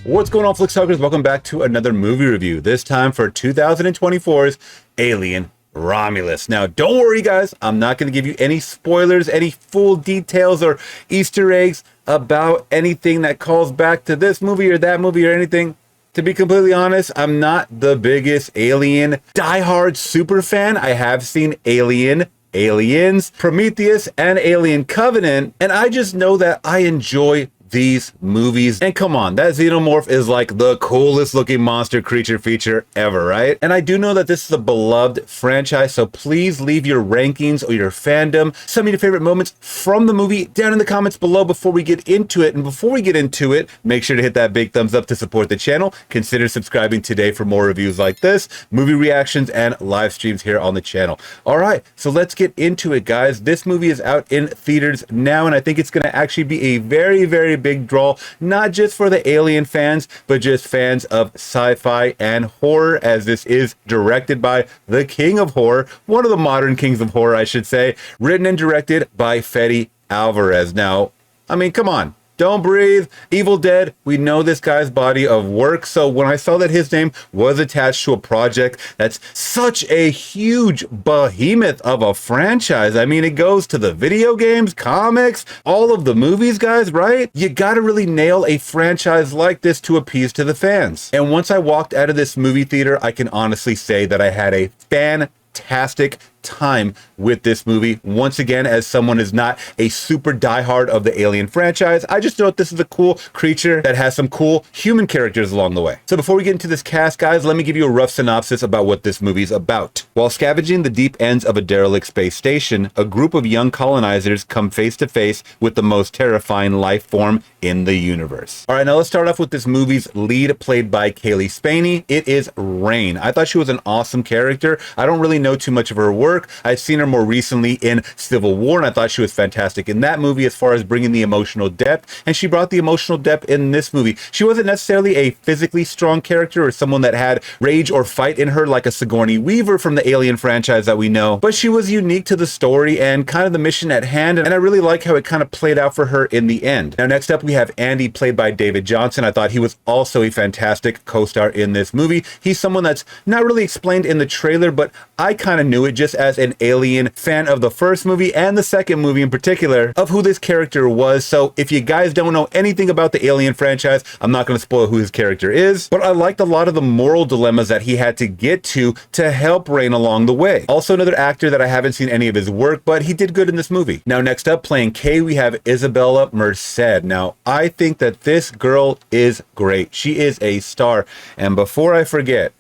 What's going on, Flixhuggers? Welcome back to another movie review, this time for 2024's Alien Romulus. Now, don't worry, guys. I'm not going to give you any spoilers, any full details or Easter eggs about anything that calls back to this movie or that movie or anything. To be completely honest, I'm not the biggest Alien diehard super fan. I have seen Alien, Aliens, Prometheus, and Alien Covenant, and I just know that I enjoy these movies. And come on, that xenomorph is like the coolest looking monster creature feature ever, right? And I do know that this is a beloved franchise, so please leave your rankings or your fandom, some of your favorite moments from the movie down in the comments below before we get into it. And before we get into it, make sure to hit that big thumbs up to support the channel. Consider subscribing today for more reviews like this, movie reactions, and live streams here on the channel. All right, so let's get into it, guys. This movie is out in theaters now, and I think it's gonna actually be a very big draw, not just for the Alien fans, but just fans of sci-fi and horror, as this is directed by the king of horror, one of the modern kings of horror, I should say, written and directed by Fede Alvarez. Now, I mean, come on. Don't Breathe, Evil Dead, we know this guy's body of work. So when I saw that his name was attached to a project that's such a huge behemoth of a franchise, I mean, it goes to the video games, comics, all of the movies, guys, right? You gotta really nail a franchise like this to appease to the fans. And once I walked out of this movie theater, I can honestly say that I had a fantastic time with this movie. Once again, as someone is not a super diehard of the Alien franchise, I just know that this is a cool creature that has some cool human characters along the way. So before we get into this cast, guys, let me give you a rough synopsis about what this movie's about. While scavenging the deep ends of a derelict space station, a group of young colonizers come face to face with the most terrifying life form in the universe. All right, now let's start off with this movie's lead, played by Kaylee Spaney. It is Rain. I thought she was an awesome character. I don't really know too much of her work. I've seen her more recently in Civil War, and I thought she was fantastic in that movie as far as bringing the emotional depth, and she brought the emotional depth in this movie. She wasn't necessarily a physically strong character or someone that had rage or fight in her like a Sigourney Weaver from the Alien franchise that we know, but she was unique to the story and kind of the mission at hand, and I really like how it kind of played out for her in the end. Now, next up, we have Andy, played by David Johnson. I thought he was also a fantastic co-star in this movie. He's someone that's not really explained in the trailer, but I kind of knew it just as an Alien fan of the first movie and the second movie in particular of who this character was. So if you guys don't know anything about the Alien franchise, I'm not going to spoil who his character is, but I liked a lot of the moral dilemmas that he had to get to help Rain along the way. Also, another actor that I haven't seen any of his work, but he did good in this movie. Now, next up, playing Kay, we have Isabella Merced. Now, I think that this girl is great. She is a star. And before I forget,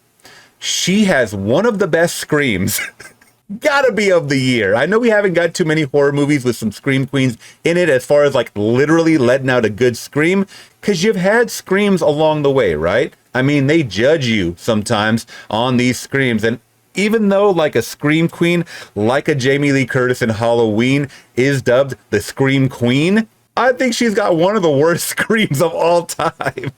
she has one of the best screams gotta be of the year. I know we haven't got too many horror movies with some scream queens in it as far as like literally letting out a good scream, because you've had screams along the way, right? I mean, they judge you sometimes on these screams, and even though like a scream queen like a Jamie Lee Curtis in Halloween is dubbed the Scream Queen, I think she's got one of the worst screams of all time.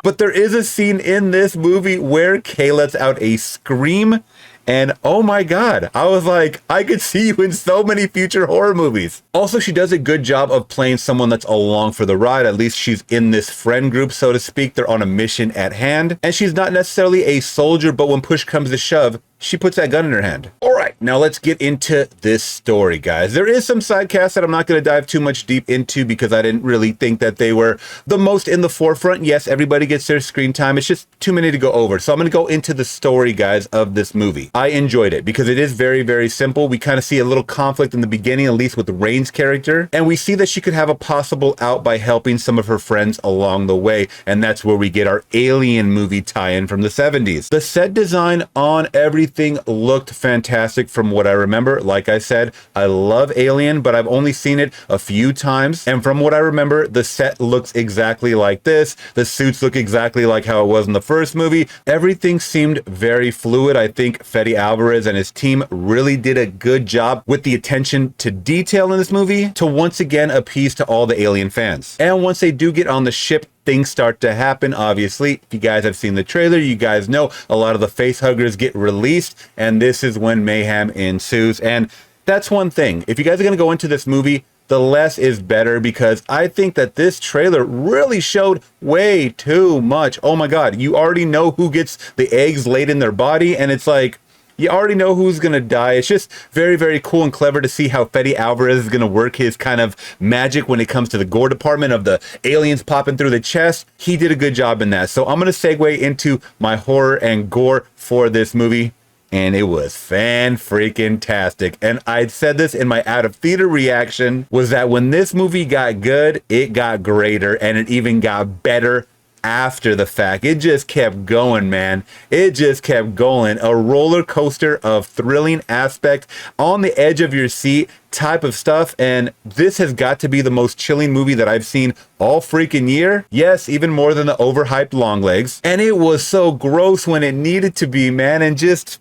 But there is a scene in this movie where Kay lets out a scream, and oh my God, I was like, I could see you in so many future horror movies. Also, she does a good job of playing someone that's along for the ride. At least she's in this friend group, so to speak. They're on a mission at hand, and she's not necessarily a soldier, but when push comes to shove, she puts that gun in her hand. All right, now let's get into this story, guys. There is some side casts that I'm not going to dive too much deep into because I didn't really think that they were the most in the forefront. Yes, everybody gets their screen time. It's just too many to go over. So I'm going to go into the story, guys, of this movie. I enjoyed it because it is very simple. We kind of see a little conflict in the beginning, at least with Rain's character, and we see that she could have a possible out by helping some of her friends along the way, and that's where we get our Alien movie tie-in from the 70s. The set design on everything looked fantastic from what I remember. Like I said, I love Alien, but I've only seen it a few times, and from what I remember, the set looks exactly like this. The suits look exactly like how it was in the first movie. Everything seemed very fluid. I think Fede Alvarez and his team really did a good job with the attention to detail in this movie to once again appease to all the Alien fans. And once they do get on the ship, things start to happen. Obviously, if you guys have seen the trailer, you guys know a lot of the face huggers get released, and this is when mayhem ensues. And that's one thing. If you guys are going to go into this movie, the less is better, because I think that this trailer really showed way too much. Oh my God, you already know who gets the eggs laid in their body, and it's like, you already know who's gonna die. It's just very, very cool and clever to see how Fede Alvarez is gonna work his kind of magic when it comes to the gore department of the aliens popping through the chest. He did a good job in that. So I'm gonna segue into my horror and gore for this movie. And it was fan-freaking-tastic. And I said this in my out-of-theater reaction, was that when this movie got good, it got greater, and it even got better after the fact. It just kept going, man. It just kept going. A roller coaster of thrilling aspect, on the edge of your seat type of stuff. And this has got to be the most chilling movie that I've seen all freaking year. Yes, even more than the overhyped Longlegs. And it was so gross when it needed to be, man. And just,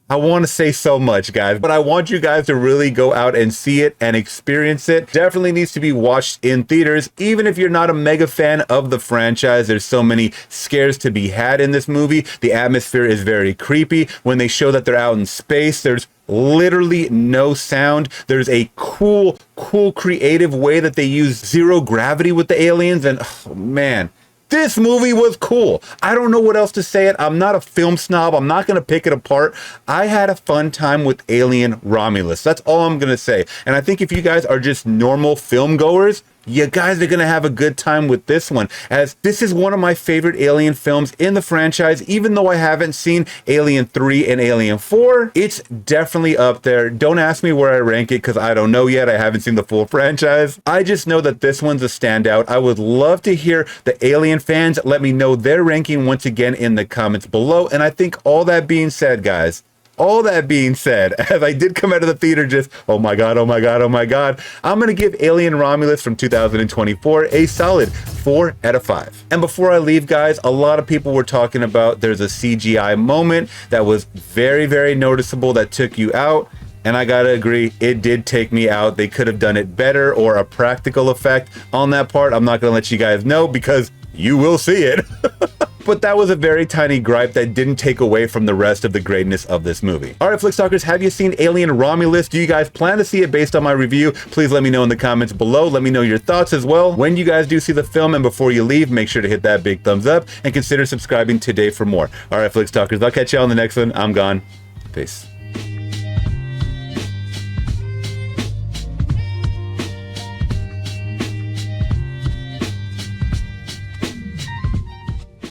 I want to say so much, guys, but I want you guys to really go out and see it and experience it. Definitely needs to be watched in theaters. Even if you're not a mega fan of the franchise, there's so many scares to be had in this movie. The atmosphere is very creepy. When they show that they're out in space, there's literally no sound. There's a cool, creative way that they use zero gravity with the aliens. And oh man, this movie was cool. I don't know what else to say it. I'm not a film snob. I'm not going to pick it apart. I had a fun time with Alien Romulus. That's all I'm going to say. And I think if you guys are just normal film goers, you guys are going to have a good time with this one, as this is one of my favorite Alien films in the franchise. Even though I haven't seen Alien 3 and Alien 4, it's definitely up there. Don't ask me where I rank it, because I don't know yet. I haven't seen the full franchise. I just know that this one's a standout. I would love to hear the Alien fans let me know their ranking once again in the comments below. And I think all that being said, guys, all that being said, as I did come out of the theater just, oh my God, oh my God, oh my God, I'm going to give Alien Romulus from 2024 a solid 4 out of 5. And before I leave, guys, a lot of people were talking about there's a CGI moment that was very, very noticeable that took you out. And I gotta agree, it did take me out. They could have done it better, or a practical effect on that part. I'm not gonna let you guys know, because you will see it. But that was a very tiny gripe that didn't take away from the rest of the greatness of this movie. All right, Flickstalkers, have you seen Alien Romulus? Do you guys plan to see it based on my review? Please let me know in the comments below. Let me know your thoughts as well. When you guys do see the film, and before you leave, make sure to hit that big thumbs up and consider subscribing today for more. All right, Flickstalkers, I'll catch you on the next one. I'm gone. Peace.